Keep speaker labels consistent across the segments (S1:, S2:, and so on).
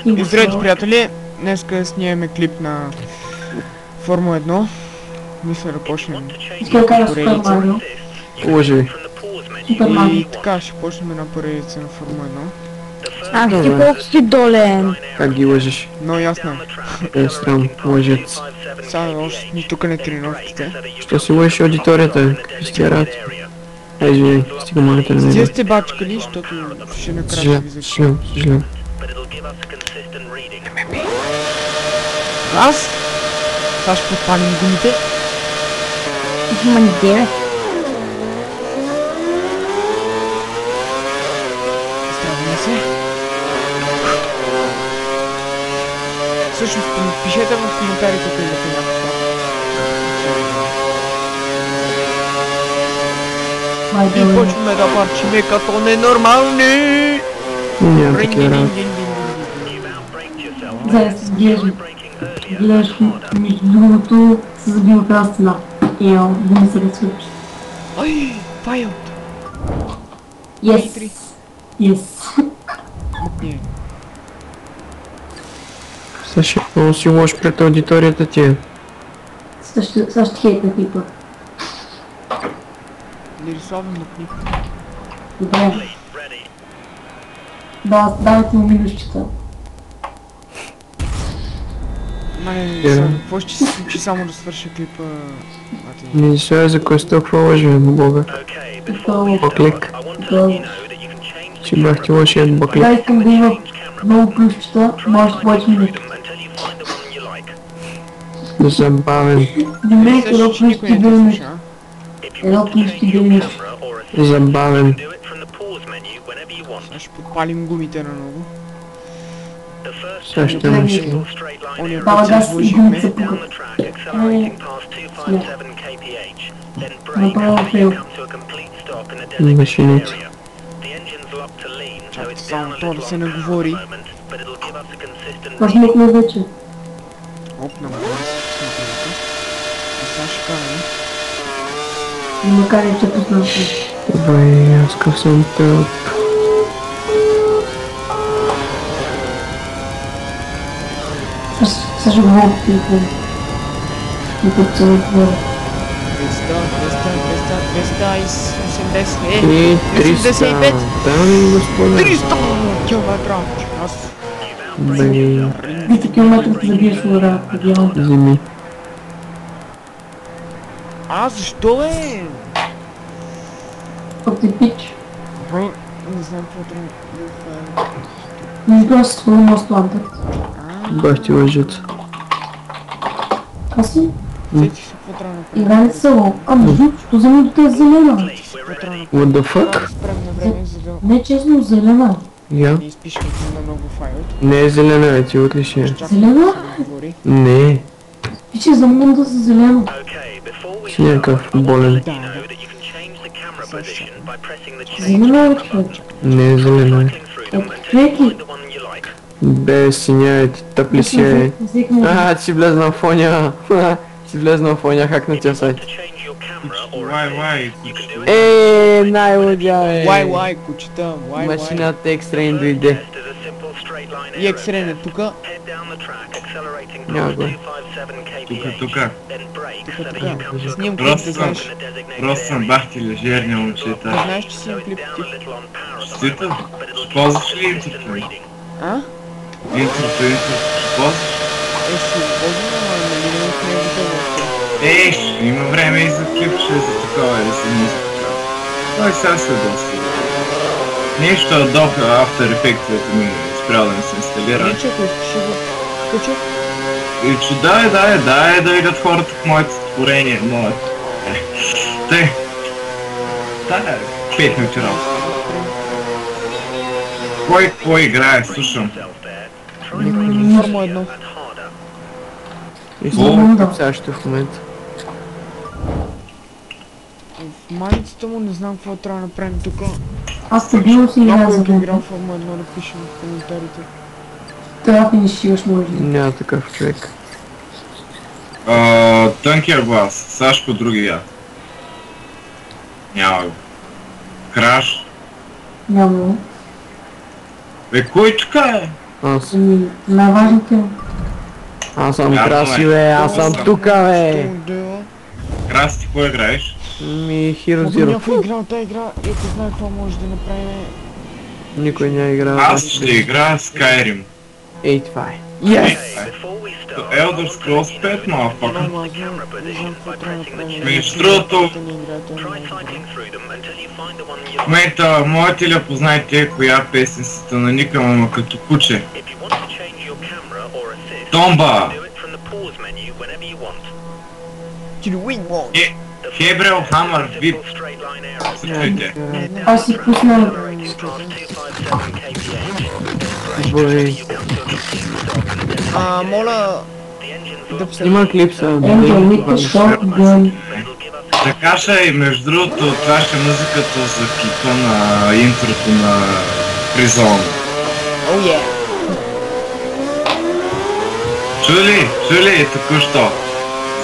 S1: И здравейте, приятели! Днеска снимаме клип на Формула 1. Мисля да почнем поредица.
S2: Лъжи.
S1: И така ще почнем една поредица на Формула 1.
S3: Ах ти колко си долен!
S2: Как ги лъжиш?
S1: Но ясно.
S2: Е, срам, лъжец.
S1: Сега още ни тук на тренировките.
S2: Що си лъжиш аудиторията? Какви сте работи? Извиняй, стига моята на
S1: Вие
S2: него.
S1: сте бачкали, защото ще накрая
S2: Съжалявам,
S1: ви зачем.
S2: съжалявам.
S1: Аз? Сега ще подпалим гумите.
S3: Ма не деве.
S1: Страваме се. Всъщност, пишете в коментарите, ако имате някаква. И почваме да парчиме като ненормални!
S2: Няма такива работи.
S4: Заедно гледаш между другото се забива една стена. Ео, да не се разсвърши.
S1: Ай, файлт!
S4: Yes. Yes.
S1: Не.
S2: Сега ще много си лош пред аудиторията ти.
S4: Също хейтна типа.
S1: Лириславен мъкни.
S4: Добре. Да, давайте му минущата.
S1: Какво ще се случи само да свърша клипа?
S2: Не сега за кой сте толкова лъжи, на Бога. Боклик. Че бях ти лошият боклик.
S4: Да, искам да има много плюсчета, може повече минути.
S2: Забавен.
S4: Димек, едно плюс ти да имаш. Едно плюс ти да имаш.
S2: Забавен.
S1: Сега ще подпалим гумите наново.
S2: Сега ще имаш.
S1: Ония
S4: Дава
S1: път се
S4: газ и гумите
S1: изложихме.
S4: се пукат. Направо фейл.
S2: Машините.
S1: Чакайте само това да се наговори.
S4: Възмукна вече.
S1: Оп, на мама си смотрите. И сега ще караме.
S4: Макар и че познавам.
S2: Бай, аз къв съм тъп.
S4: Също го мога да телефон. И тук се отворя.
S1: 200, 200, 200, 280,
S2: И 300.
S1: 85.
S2: Дами и господа.
S1: 300 километра! Аз...
S2: Бай,
S4: 300 км да забиеш вода. Идеално.
S2: зими.
S1: А, защо бе?
S4: Пък ти пич.
S1: Не знам какво трябва да правим.
S4: Не просто с хвърля мост Антаркт.
S2: Бах ти лъжец.
S4: А си?
S1: Сетих се какво трябва да направим.
S4: Игране село. А между другото, земята е зелена.
S1: Какво трябва да
S2: What the
S1: направим.
S2: fuck?
S1: Да спрем на време, за да
S4: Не честно, зелена.
S2: Я?
S1: не изпишем на много файлите.
S2: Не е зелена, е ти отличие.
S1: Чакай
S4: Зелена?
S1: да се говори.
S2: Не,
S4: Пиче за мен да са зелено.
S2: си някакъв болен.
S1: Да, да.
S4: Зелена е човек.
S2: Не е зелена.
S4: Човеки.
S2: Бе, синя е, ти тъпли си е. Ти си влезнал в фоня. Си влезнал в фоня, хак на тя сайт. Най-лудя е.
S1: Вай, кучета, вай.
S2: Машината X-Train дойде.
S1: И екстрен е тука.
S2: Няма го.
S5: Тук.
S1: Снимам клип, да знаеш.
S5: Просто съм бахти лежерни
S1: Да
S5: момчета.
S1: знаеш, че снимам клип ти.
S5: Честито? Ползваш ли интерто?
S1: А?
S5: Интерто. Ползваш?
S1: Ще го ползвам, ама нали не в него въобще.
S5: Ще има време и за клипче, за такова и за музика. Той сега се доста. Нещо Adobe After Effects ми спрял да не се инсталира.
S1: Не, че ако искаш ще го кача.
S5: И че да идат хората в моето творение, моето. Тъй. Да, 5 минути работа. Кой какво играе, слушам.
S1: Формула 1.
S2: И съм капсащо в момента.
S1: В маницата му не знам какво трябва да направим тук.
S4: Аз стабилно си играя
S1: Някой
S4: за
S1: ако играл
S4: мен.
S1: Формула 1 да пише в коментарите.
S4: Трябва да финишираш, може ли?
S2: Няма такъв човек.
S5: Тънкия глас, Сашко другия. Няма го. Краш.
S4: Няма.
S5: Бе, кой тук е?
S2: Аз.
S4: Най-важното е.
S2: Аз съм
S5: Вярно е.
S2: красив, аз съм тука, бе.
S5: Краси, ти кой играеш?
S2: Ми Hero
S1: Ако
S2: Zero.
S1: някой играл тази игра и ако знае какво може да направим...
S2: Никой не е играл.
S5: Аз ще играя Skyrim.
S2: Ей, това е. Yes!
S5: Elder Scrolls 5, motherfucker.
S1: Много не знам какво трябва да направим.
S5: Между другото, в момента можете ли да познаете коя песен се наникам, ама като куче? Томба! Хебрел Хамър Вип. Слушайте.
S4: Аз си пусна
S2: Бой.
S1: Моля... Да
S2: Снима клип са.
S4: Angel Shotgun.
S5: Така ще и между другото, това ще е музиката за клипа на интрото на Prison.
S1: Oh yeah!
S5: Чули току-що?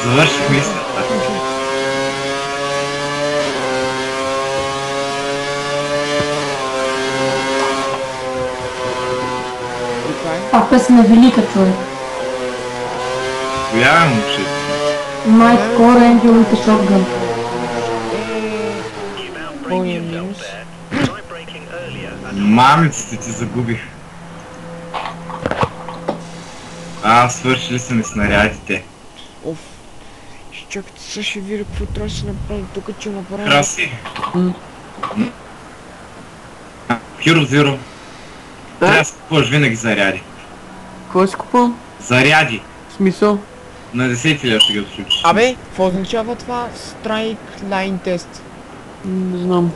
S5: Завърших мисълта.
S4: А песен е велика, човек.
S5: Коя е момче?
S4: Night Core Angel Shotgun.
S1: Пълния минус.
S5: Мамиците ти загубих. Свършили са ми снарядите.
S1: Оф. Чакайте, сега ще видя какво трябва да се направи тук, че има правилно.
S5: Краси. Hero Zero. Трябва да си купуваш винаги заряди.
S2: Какво си купувам?
S5: Заряди.
S2: В смисъл?
S5: На 10 лева ще ги отключиш.
S1: Абе, какво означава това? Strike Line Test.
S2: Не знам.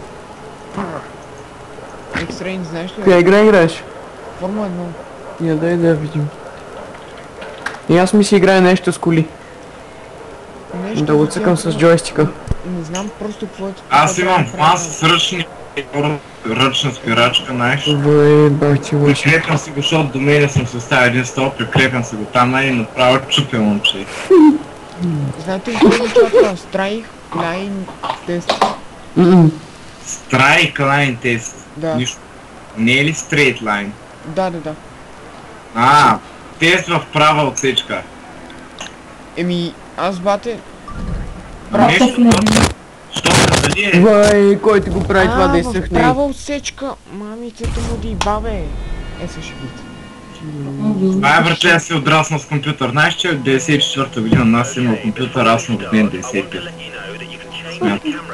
S1: X-Range, знаеш ли?
S2: Коя игра играеш?
S1: Формула 1.
S2: Я дай да видим. И аз ми си играя нещо с коли.
S1: Нещо
S2: Да го цъкам с джойстика.
S1: Не знам просто какво е това.
S5: Аз имам план с ръчна спирачка, знаеш.
S2: Бой, бахти лъчи.
S5: Прикрепям си го, защото до мене съм си оставил един стол, прикрепям си го там и направо чупя момче.
S1: Знаете ли какво означава това? Strike Line Test.
S5: Strike Line Test.
S1: Да.
S5: Нищо. Не е ли Straight Line?
S1: Да.
S5: Тест в права отсечка.
S1: Еми, аз бате...
S5: Нещо, що се дали е?
S2: Бой, кой ти го прави това да изсъхне?
S1: Права отсечка. Мамицето му ди бабе. Сега ще видите.
S5: Това е брате, аз си отраснал с компютър. Знаеш, че от 94-та година нас имал компютър, аз съм от ден 95.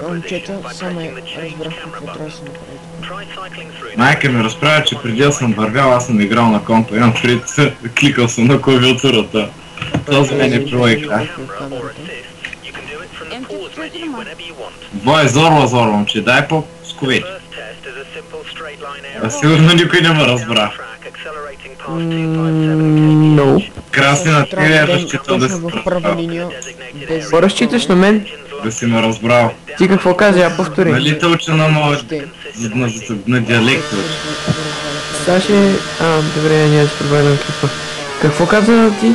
S1: Момчета, само разбрах какво трябва да се направи.
S5: Майка ми разправя, че преди да съм вървял, аз съм играл на компа. Имам пред кликал съм на клавиатурата. Този мен е прилайка. Бой, зорла, момче, дай по-сковети. Сигурно никой не ме разбра.
S2: No.
S5: Краси на тебе е разчитал да си
S1: в права линия.
S2: Какво разчиташ на мен?
S5: да си ме разбрал.
S2: Ти какво каза, я повтори.
S5: Нали те уча на моят на диалекта?
S2: Сега ще... добре, ние да проведем клипа. Какво каза ти?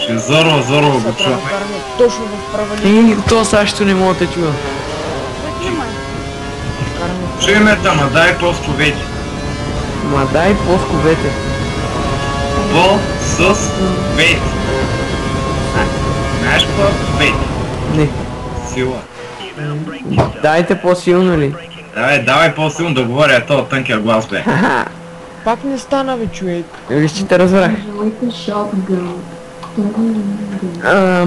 S5: Че зорла го чуваме.
S1: Точно в права линия.
S2: То също не мога да те чува.
S5: Чуй ме та, ма дай по-сковети.
S2: Ма дай по-сковете.
S5: По-с-вети. Знаеш по-сковети?
S2: Не.
S5: Сила.
S2: Дайте по-силно ли?
S5: Давай по-силно да говоря, то тънкия глас бе.
S1: Пак не стана бе, човек.
S2: Виж, че те разбрах.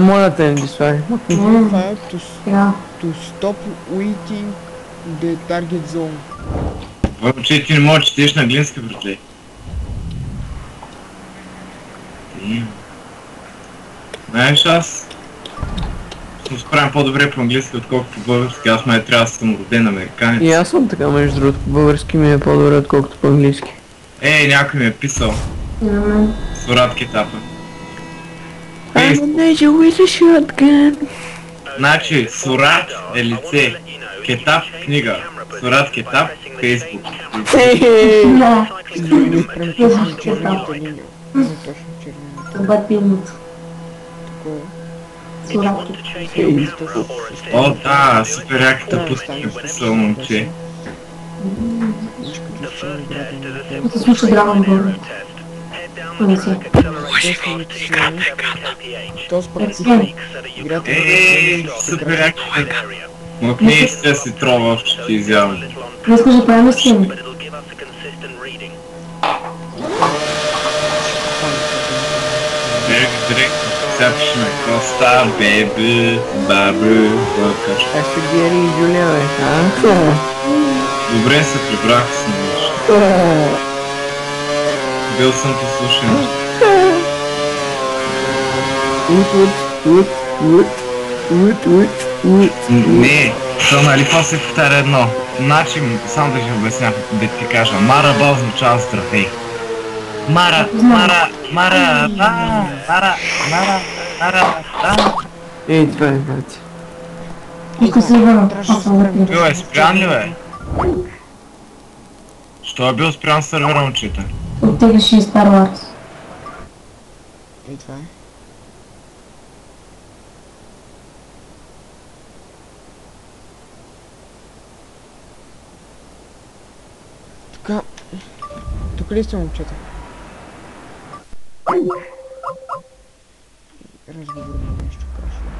S2: Моля те, дисвай.
S1: Това е to stop waiting the target zone.
S5: Въобще ти не можеш да четеш на английски, братле. Знаеш, аз съм справен по-добре по английски, отколкото по български. Аз май трябва да съм роден американец.
S2: И аз съм така, между другото, български ми е по-добре, отколкото по английски.
S5: Някой ми е писал. Сурат Кетапа.
S2: I'm a ninja with a shotgun.
S5: Значи, Сурат е лице, Кетап книга, Сурат Кетап Фейсбук.
S1: Прям точно червената линия. Не точно червената.
S4: Батилното.
S5: О, да, супер яката пуска ми писал, момче.
S4: To słyszę Dragon Ball. To nie się.
S1: То според
S4: Wiem.
S1: играта
S5: Супер яко. Но не сте си трова, ще ти изявам.
S4: Не скажи правилно с теми.
S5: Директно запишме Коста, Беби, Баби, Бъкаш.
S2: Как се Гери и Джулия, бе, а?
S5: Добре се прибрах с нещо. Бил съм послушен. Не, то нали после повтаря едно. Значи, само да ви обясня, да ти кажа. Мара Ба означава здравей. Мара,
S2: Ей, това е, бати.
S4: Иска се върна. Аз съм да
S5: Бил е спрян ли, бе? Що е бил спрян сървъра, момчета?
S4: Оттегляш и Star Wars.
S1: И това е. Така. Тук ли сте, момчета? Разговор на нещо красно.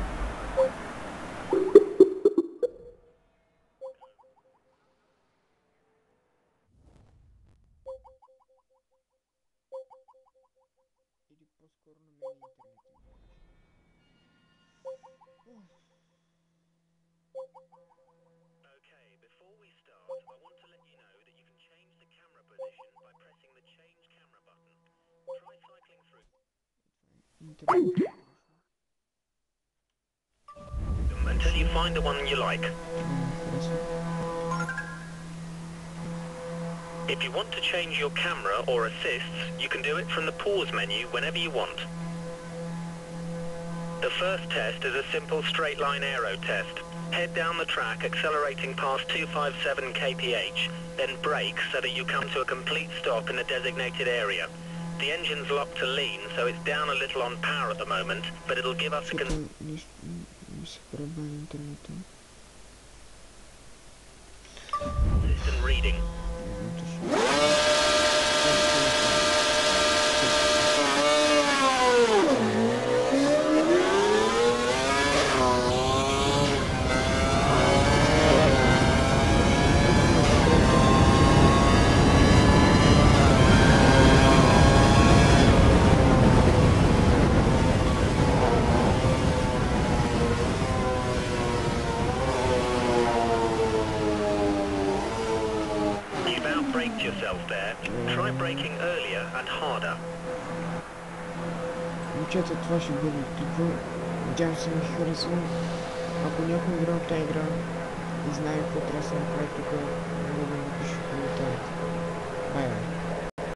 S1: Или по-скоро на мен интернет.
S6: Okay, before we start, I want to let you know that you can change the camera position by pressing the change camera button. Try cycling through
S1: Интернет.
S6: them until you find the one you like.
S1: Хорошо.
S6: If you want to change your camera or assists, you can do it from the pause menu whenever you want. The first test is a simple straight line aero test. Head down the track accelerating past 257 kph, then brake so that you come to a complete stop in the designated area. The engine's locked to lean, so it's down a little on power at the moment, but it'll give us a
S1: Что-то не се проба интернета.
S6: consistent reading. You've outbraked yourself there. Try braking earlier and harder.
S1: Момчета, това ще бъде клипа. Надявам се ми харесва. Ако някой играл в тази игра и знае какво трябва да се направи тук, мога да напиша в коментарите. Бай, бай.